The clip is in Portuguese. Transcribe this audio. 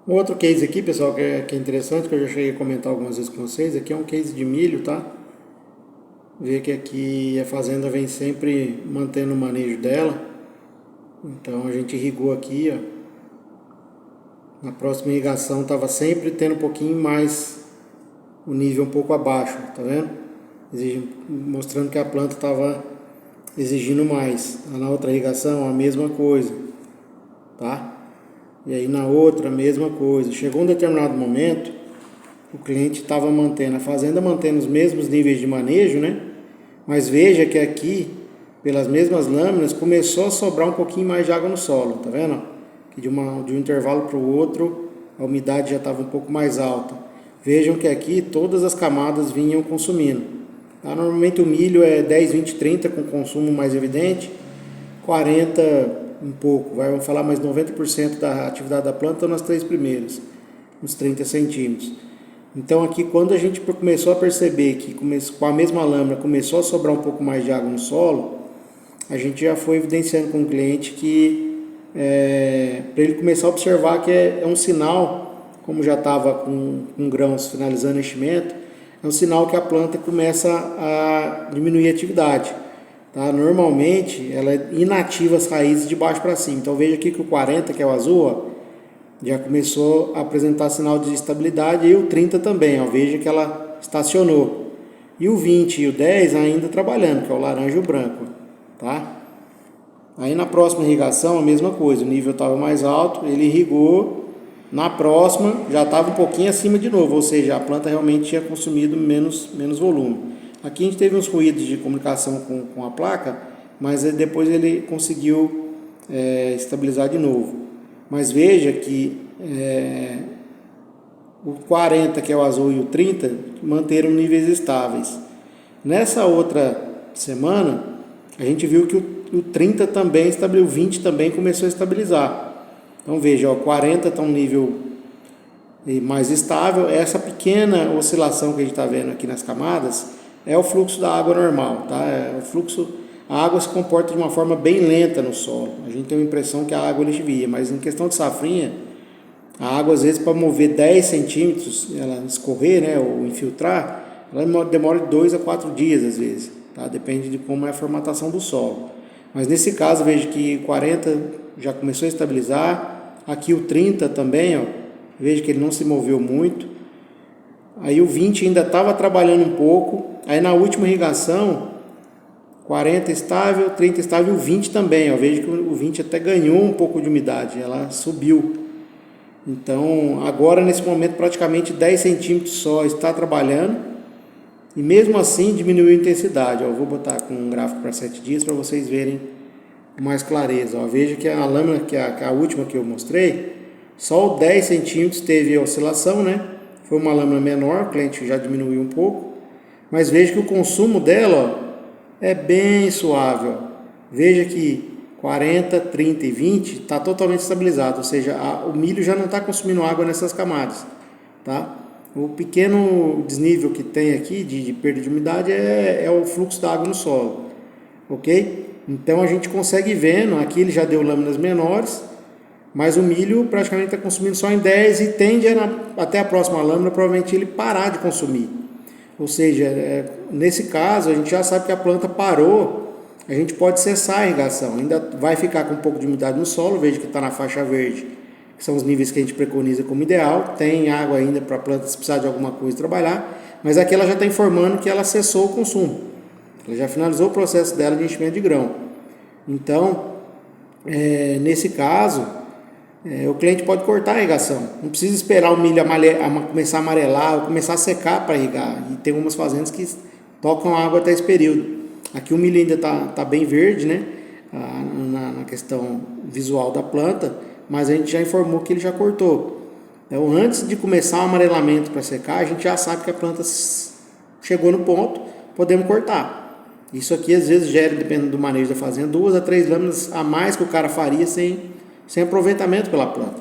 Um outro case aqui, pessoal, que é interessante, que eu já cheguei a comentar algumas vezes com vocês, aqui é um case de milho, tá? Vê que aqui a fazenda vem sempre mantendo o manejo dela. Então a gente irrigou aqui, ó. Na próxima irrigação estava sempre tendo um pouquinho mais, o nível um pouco abaixo, tá vendo? Mostrando que a planta estava exigindo mais. Na outra irrigação a mesma coisa, tá? E aí na outra, a mesma coisa. Chegou um determinado momento, o cliente estava mantendo, a fazenda mantendo os mesmos níveis de manejo, né? Mas veja que aqui, pelas mesmas lâminas, começou a sobrar um pouquinho mais de água no solo, tá vendo? Que de um intervalo para o outro, a umidade já estava um pouco mais alta. Vejam que aqui todas as camadas vinham consumindo. Tá? Normalmente o milho é 10, 20, 30 com consumo mais evidente, 40 um pouco, vamos falar mais 90% da atividade da planta estão nas três primeiras, uns 30 centímetros. Então aqui quando a gente começou a perceber que com a mesma lâmina começou a sobrar um pouco mais de água no solo, a gente já foi evidenciando com o cliente que para ele começar a observar que é um sinal, como já estava com grãos finalizando o enchimento, é um sinal que a planta começa a diminuir a atividade. Tá? Normalmente ela inativa as raízes de baixo para cima. Então veja aqui que o 40, que é o azul, ó, já começou a apresentar sinal de estabilidade, e o 30 também, ó, veja que ela estacionou. E o 20 e o 10 ainda trabalhando, que é o laranja e o branco. Tá? Aí na próxima irrigação a mesma coisa, o nível estava mais alto, ele irrigou, na próxima já estava um pouquinho acima de novo, ou seja, a planta realmente tinha consumido menos volume. Aqui a gente teve uns ruídos de comunicação com a placa, mas depois ele conseguiu estabilizar de novo. Mas veja que o 40, que é o azul, e o 30 manteram níveis estáveis. Nessa outra semana, a gente viu que o 30 também estabilizou, o 20 também começou a estabilizar. Então veja, o 40 está um nível mais estável. Essa pequena oscilação que a gente está vendo aqui nas camadas é o fluxo da água normal, tá? A água se comporta de uma forma bem lenta no solo. A gente tem a impressão que a água alivia, mas em questão de safrinha, a água às vezes para mover 10 centímetros, ela escorrer, né, ou infiltrar, ela demora de 2 a 4 dias às vezes, tá? Depende de como é a formatação do solo. Mas nesse caso, veja que 40 já começou a estabilizar, aqui o 30 também, ó, veja que ele não se moveu muito. Aí o 20 ainda estava trabalhando um pouco. Aí na última irrigação, 40 estável, 30 estável e o 20 também. Ó, veja que o 20 até ganhou um pouco de umidade, ela subiu. Então agora nesse momento praticamente 10 centímetros só está trabalhando. E mesmo assim diminuiu a intensidade. Ó, eu vou botar com um gráfico para 7 dias para vocês verem com mais clareza. Ó, veja que a lâmina, que a última que eu mostrei, só o 10 centímetros teve oscilação, né? Foi uma lâmina menor, o cliente já diminuiu um pouco. Mas veja que o consumo dela, ó, é bem suave. Ó. Veja que 40, 30 e 20 está totalmente estabilizado. Ou seja, o milho já não está consumindo água nessas camadas. Tá? O pequeno desnível que tem aqui de perda de umidade é o fluxo da água no solo. Ok? Então a gente consegue ver, aqui ele já deu lâminas menores, mas o milho praticamente está consumindo só em 10 e tende até a próxima lâmina provavelmente ele parar de consumir. Ou seja, nesse caso a gente já sabe que a planta parou, a gente pode cessar a irrigação. Ainda vai ficar com um pouco de umidade no solo, veja que está na faixa verde, que são os níveis que a gente preconiza como ideal. Tem água ainda para a planta se precisar de alguma coisa trabalhar, mas aqui ela já está informando que ela cessou o consumo. Ela já finalizou o processo dela de enchimento de grão. Então, nesse caso, o cliente pode cortar a irrigação. Não precisa esperar o milho começar a amarelar ou começar a secar para irrigar. E tem algumas fazendas que tocam água até esse período. Aqui o milho ainda está bem verde, né? Na questão visual da planta, mas a gente já informou que ele já cortou. Então, antes de começar o amarelamento para secar, a gente já sabe que a planta chegou no ponto, podemos cortar. Isso aqui às vezes gera, dependendo do manejo da fazenda, 2 a 3 lâminas a mais que o cara faria sem aproveitamento pela planta.